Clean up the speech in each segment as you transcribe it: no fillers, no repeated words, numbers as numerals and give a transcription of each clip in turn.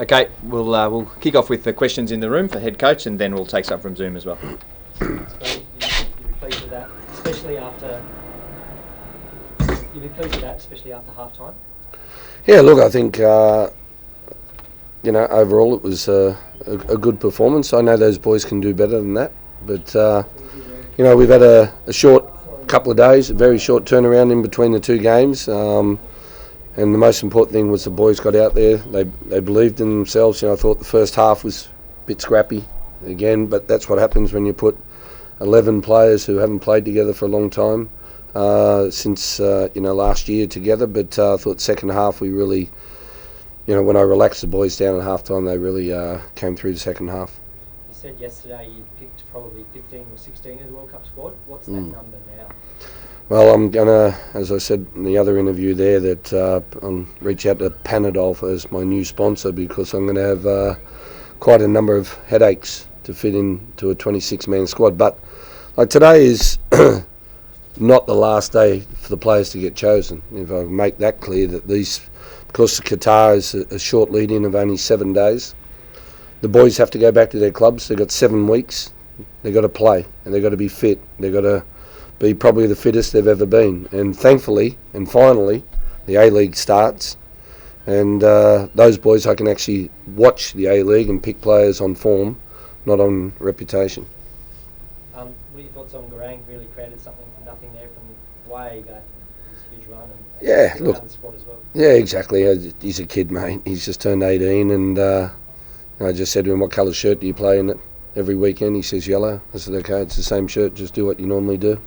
Okay, we'll kick off with the questions in the room for head coach, and then we'll take some from Zoom as well. You'll be pleased with that, especially after. You'll be pleased with that, especially after half time. Yeah, look, I think overall it was a good performance. I know those boys can do better than that, but we've had a short couple of days, a very short turnaround in between the two games. And the most important thing was the boys got out there. They believed in themselves. I thought the first half was a bit scrappy again, but that's what happens when you put 11 players who haven't played together for a long time since last year together. But I thought second half we really, when I relaxed the boys down at half time, they really came through the second half. You said yesterday you picked probably 15 or 16 in the World Cup squad. What's that number now? Well, I'm going to, as I said in the other interview there, that I'll reach out to Panadol as my new sponsor, because I'm going to have quite a number of headaches to fit into a 26-man squad. But like today is not the last day for the players to get chosen. If I make that clear, that because Qatar is a short lead-in of only 7 days, the boys have to go back to their clubs. They've got 7 weeks. They've got to play, and they've got to be fit. They've got to be probably the fittest they've ever been. And thankfully, and finally, the A-League starts. And those boys, I can actually watch the A-League and pick players on form, not on reputation. What are your thoughts on Garang? Really created something from nothing there from way back. This huge run. And yeah, look. The squad as well. Yeah, exactly. He's a kid, mate. He's just turned 18, and I just said to him, "What colour shirt do you play in it every weekend?" He says, "Yellow." I said, "Okay, it's the same shirt. Just do what you normally do."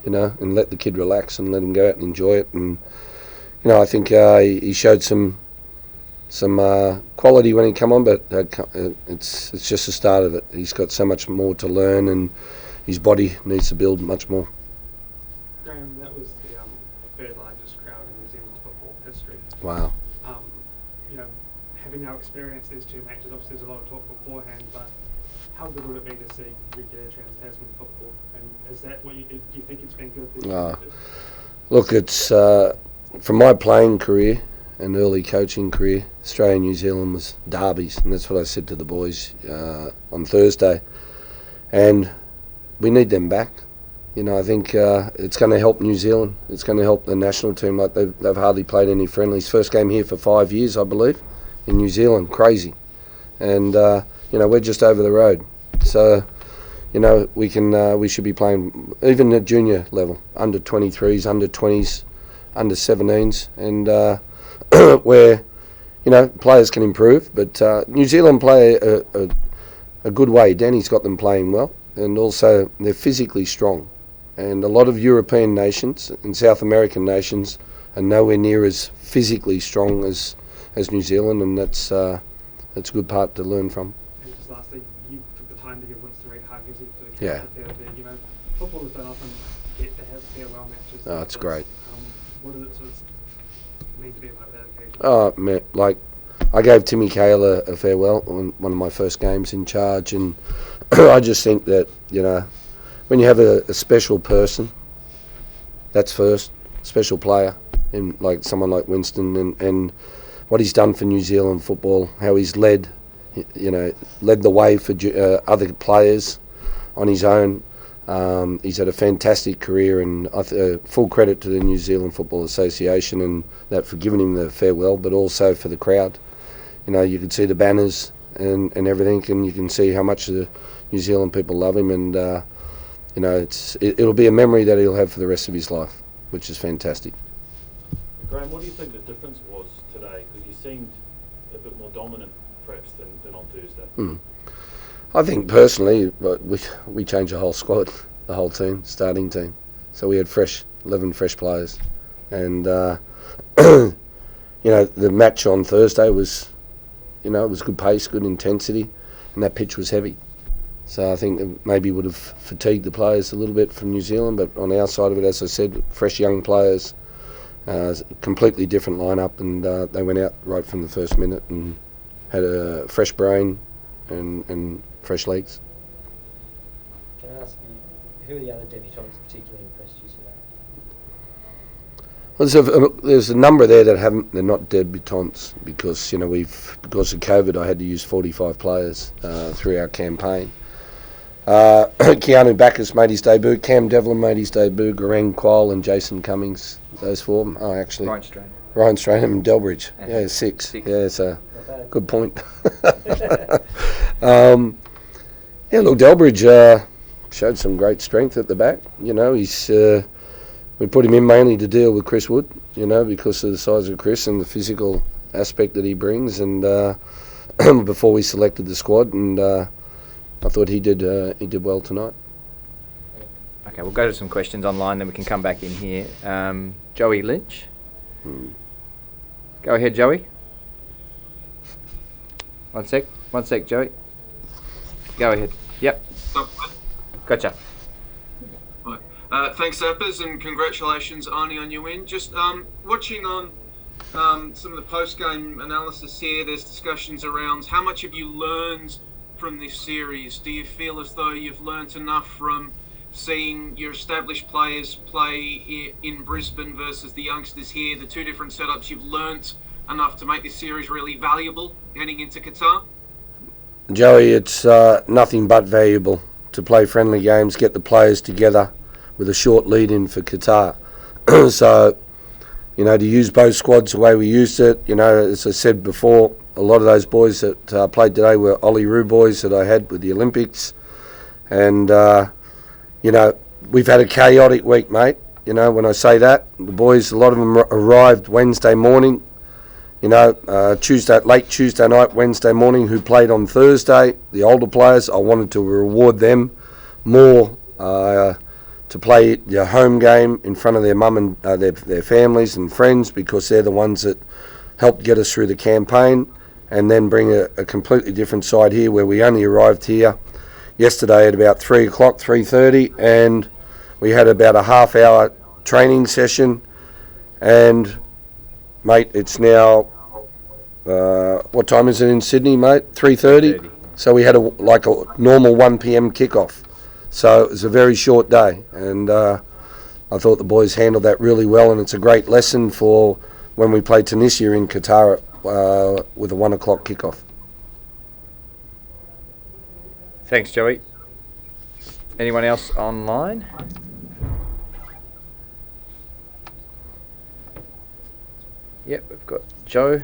And let the kid relax and let him go out and enjoy it. And, I think he showed some quality when he came on, but it's just the start of it. He's got so much more to learn, and his body needs to build much more. Graham, that was the third largest crowd in New Zealand football history. Wow. Having now experienced these two matches, obviously there's a lot of talk beforehand, but how good would it be to see regular Trans-Tasman football? And is that what do you think it's been good this year? Look, it's from my playing career and early coaching career, Australia and New Zealand was derbies, and that's what I said to the boys on Thursday. And we need them back. I think it's going to help New Zealand. It's going to help the national team. Like they've hardly played any friendlies. First game here for 5 years, I believe, in New Zealand. Crazy. And we're just over the road. So, we should be playing even at junior level, under 23s, under 20s, under 17s, and where, players can improve. But New Zealand play a good way. Danny's got them playing well, and also they're physically strong. And a lot of European nations and South American nations are nowhere near as physically strong as New Zealand, and that's a good part to learn from. And just lastly, you took the time to give Winston Reid hugs to the there. Footballers don't often get to have farewell matches. Oh, it's great. What does it sort of mean to be a part of that occasion? Oh, man, like I gave Timmy Cahill a farewell on one of my first games in charge, and I just think that when you have a special person, that's first, special player, and like someone like Winston, and what he's done for New Zealand football, how he's led the way for other players on his own. He's had a fantastic career, and full credit to the New Zealand Football Association and that for giving him the farewell, but also for the crowd. You can see the banners and everything, and you can see how much the New Zealand people love him, and it'll be a memory that he'll have for the rest of his life, which is fantastic. Graham, what do you think the difference was today? Because you seemed a bit more dominant, perhaps, than on Thursday. I think personally, we changed the whole squad, the whole team, starting team. So we had 11 fresh players, and the match on Thursday was, it was good pace, good intensity, and that pitch was heavy. So I think it maybe would have fatigued the players a little bit from New Zealand, but on our side of it, as I said, fresh young players. Completely different lineup, and they went out right from the first minute and had a fresh brain and fresh legs. Can I ask you, who are the other debutants particularly impressed you today? There's a number there that haven't. They're not debutantes because because of COVID, I had to use 45 players through our campaign. Keanu Backus made his debut. Cam Devlin made his debut. Garang Quayle and Jason Cummings. Those four. Oh, actually. Ryan Strainham and Delbridge. Yeah, six. Yeah, so good point. Look, Delbridge showed some great strength at the back. He's. We put him in mainly to deal with Chris Wood, because of the size of Chris and the physical aspect that he brings. And before we selected the squad, and I thought he did well tonight. Okay, we'll go to some questions online, then we can come back in here. Joey Lynch. Go ahead, Joey. One sec, Joey. Go ahead. Yep. Gotcha. Thanks, Appers, and congratulations, Arnie, on your win. Just watching on some of the post-game analysis here, there's discussions around how much have you learned from this series. Do you feel as though you've learnt enough from seeing your established players play in Brisbane versus the youngsters here, the two different setups? You've learnt enough to make this series really valuable heading into Qatar? Joey, it's nothing but valuable to play friendly games, get the players together with a short lead-in for Qatar. So, to use both squads the way we used it, as I said before, a lot of those boys that played today were Ollie Roo boys that I had with the Olympics. And, we've had a chaotic week, mate. When I say that, the boys, a lot of them arrived Wednesday morning, late Tuesday night, Wednesday morning, who played on Thursday. The older players, I wanted to reward them more to play their home game in front of their mum and their families and friends, because they're the ones that helped get us through the campaign, and then bring a completely different side here, where we only arrived here yesterday at about 3 o'clock, 3:30, and we had about a half-hour training session. And, mate, it's now, what time is it in Sydney, mate? 3:30? So we had a normal 1 p.m. kickoff. So it was a very short day, and I thought the boys handled that really well, and it's a great lesson for when we play Tunisia in Qatar with a 1 o'clock kickoff. Thanks, Joey. Anyone else online? Yep, we've got Joe.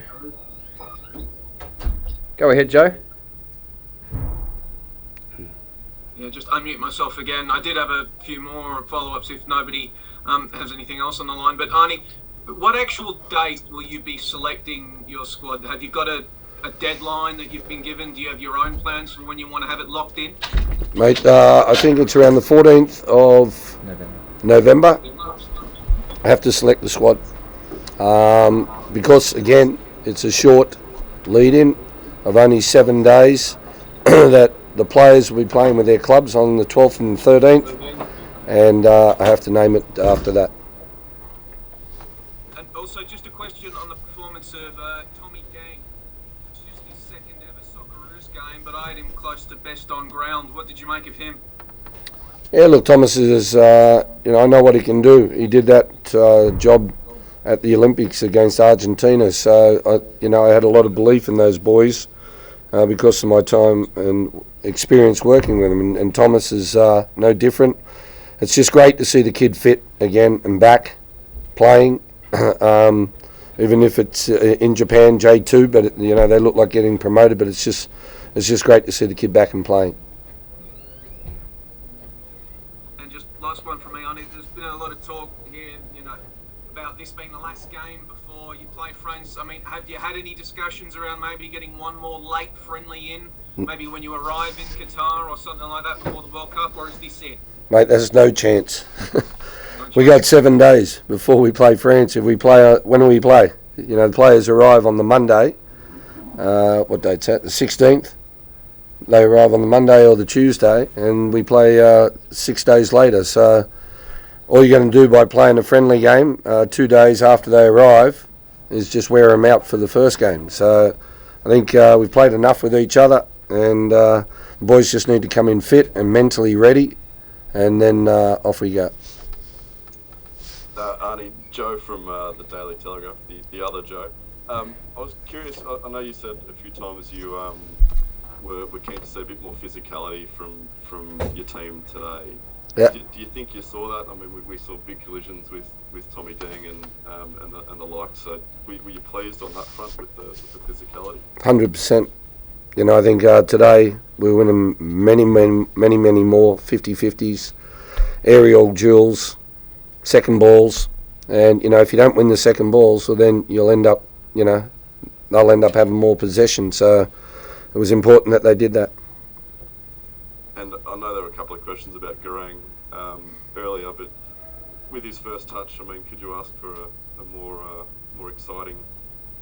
Go ahead, Joe. Yeah, just unmute myself again. I did have a few more follow-ups if nobody has anything else on the line. But Arnie, what actual date will you be selecting your squad? Have you got a deadline that you've been given? Do you have your own plans for when you want to have it locked in? Mate, I think it's around the 14th of November. I have to select the squad. Because, again, it's a short lead-in of only 7 days that the players will be playing with their clubs on the 12th and 13th, and I have to name it after that. And also, just a question on the performance of Tommy Dang. It's just his second ever Socceroos game, but I had him close to best on ground. What did you make of him? Yeah, look, Thomas is, I know what he can do. He did that job at the Olympics against Argentina, so I had a lot of belief in those boys because of my time and experience working with him, and Thomas is no different. It's just great to see the kid fit again and back playing, even if it's in Japan J2, but they look like getting promoted, but it's just great to see the kid back and playing. And just last one from me, Arnie, there's been a lot of talk here, about this being the last game before you play France. I mean, have you had any discussions around maybe getting one more late friendly in, maybe when you arrive in Qatar or something like that before the World Cup, or is this it? Mate, there's no chance. We got 7 days before we play France. If we play, when do we play? The players arrive on the Monday. What date's that? The 16th. They arrive on the Monday or the Tuesday, and we play 6 days later. So all you're going to do by playing a friendly game 2 days after they arrive is just wear them out for the first game. So I think we've played enough with each other, and the boys just need to come in fit and mentally ready, and then off we go. Arnie, Joe from the Daily Telegraph, the other Joe. I was curious. I know you said a few times you were keen to see a bit more physicality from your team today. Yeah. Do you think you saw that? I mean, we saw big collisions with Tommy Deng and the like. So were you pleased on that front with the physicality? 100%. You know, I think today we're winning many more 50-50s, aerial duels, second balls. And, you know, if you don't win the second balls, well, then you'll end up, you know, they'll end up having more possession. So it was important that they did that. And I know there were a couple of questions about Garang earlier, but with his first touch, I mean, could you ask for a more exciting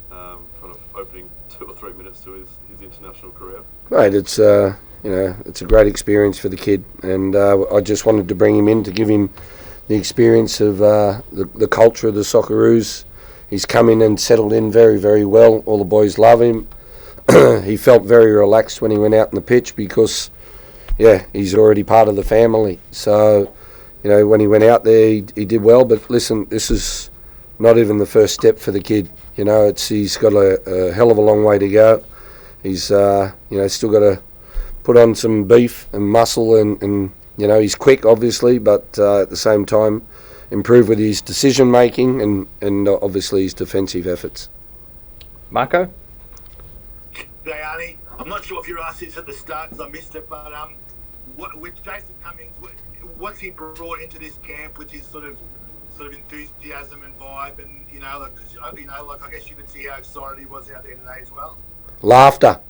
kind of opening 2 or 3 minutes to his international career? Mate, it's you know, it's a great experience for the kid, and I just wanted to bring him in to give him the experience of the culture of the Socceroos. He's come in and settled in very, very well. All the boys love him. He felt very relaxed when he went out on the pitch because, yeah, he's already part of the family. So, you know, when he went out there, he did well. But listen, this is not even the first step for the kid. You know, he's got a hell of a long way to go. He's you know, still got to put on some beef and muscle, and you know, he's quick, obviously, but at the same time, improve with his decision making and obviously his defensive efforts. Marco? G'day, Arnie. I'm not sure if you asked this at the start because I missed it, but with Jason Cummings, what's he brought into this camp with his sort of enthusiasm and vibe, and you know, like I guess you could see how excited he was out there today as well. Laughter.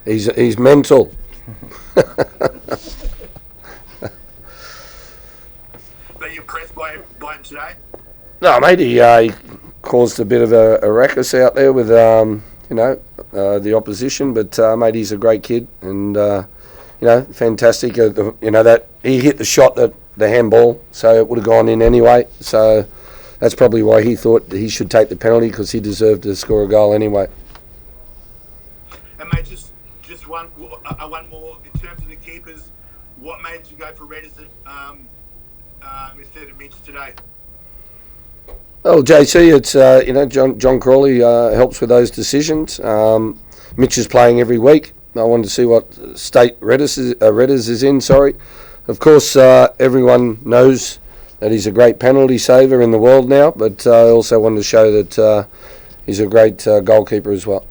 He's mental. But you impressed by him today? No, mate, he caused a bit of a ruckus out there with you know, the opposition, but mate, he's a great kid, and you know, fantastic. You know, that he hit the shot, that the handball, so it would have gone in anyway. So that's probably why he thought he should take the penalty, because he deserved to score a goal anyway. And mate, just one more in terms of the keepers. What made you go for Redders instead of Mitch today? Well, JC, it's you know, John Crawley helps with those decisions. Mitch is playing every week. I wanted to see what state Redders is in. Sorry, of course, everyone knows that he's a great penalty saver in the world now, but I also wanted to show that he's a great goalkeeper as well.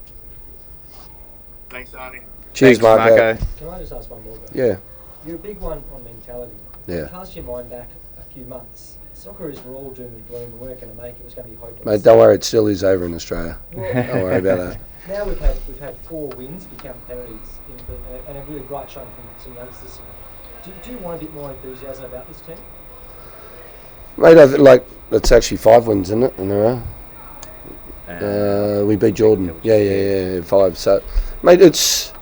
Thanks, Arnie. Cheers, Thanks, Marco. Can I just ask one more? Guys? Yeah. You're a big one on mentality. Yeah. Cast your mind back a few months. Socceroos were all doom and gloom. We weren't going to make it. It was going to be hopeless. Mate, don't worry, it still is over in Australia. Well, Don't worry about that. Now we've had 4 wins become penalties, and a really bright showing from some youngsters. Do you want a bit more enthusiasm about this team? Mate, like, it's actually 5 wins, isn't it, in a row? We beat Jordan. Yeah, 5. So, mate, it's,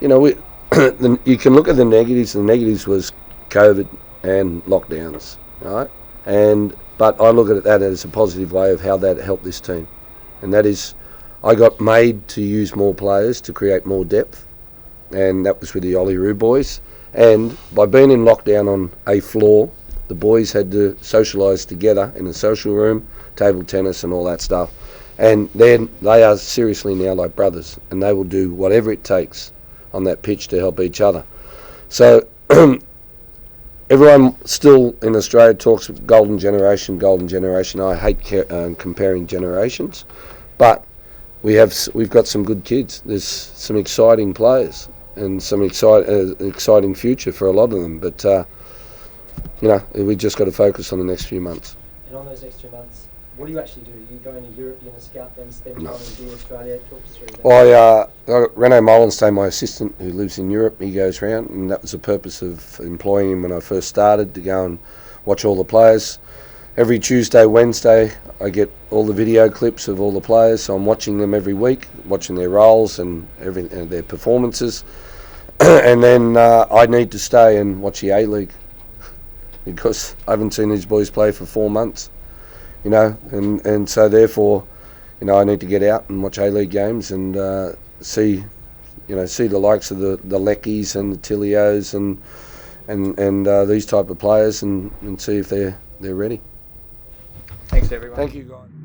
you know, you can look at the negatives. The negatives was COVID and lockdowns, right? But I look at that as a positive way of how that helped this team. And that is, I got made to use more players to create more depth, and that was with the Olyroos boys. And by being in lockdown on a floor, the boys had to socialise together in a social room, table tennis and all that stuff. And then they are seriously now like brothers, and they will do whatever it takes on that pitch to help each other. So everyone still in Australia talks golden generation. I hate comparing generations, but we've got some good kids. There's some exciting players and some exciting future for a lot of them. But you know, we just got to focus on the next few months. And on those next 2 months, what do you actually do? You go into Europe, you're going to scout them, spend time in Australia. Talk us through that. Well, Renaud Molenstein, my assistant, who lives in Europe, he goes around, and that was the purpose of employing him when I first started, to go and watch all the players. Every Tuesday, Wednesday, I get all the video clips of all the players, so I'm watching them every week, watching their roles and their performances. And then I need to stay and watch the A-League, because I haven't seen these boys play for 4 months, you know, and so therefore, you know, I need to get out and watch A-League games and see the likes of the Leckies and the Tilios and these type of players and see if they're ready. Thanks, everyone. Thank you, guys.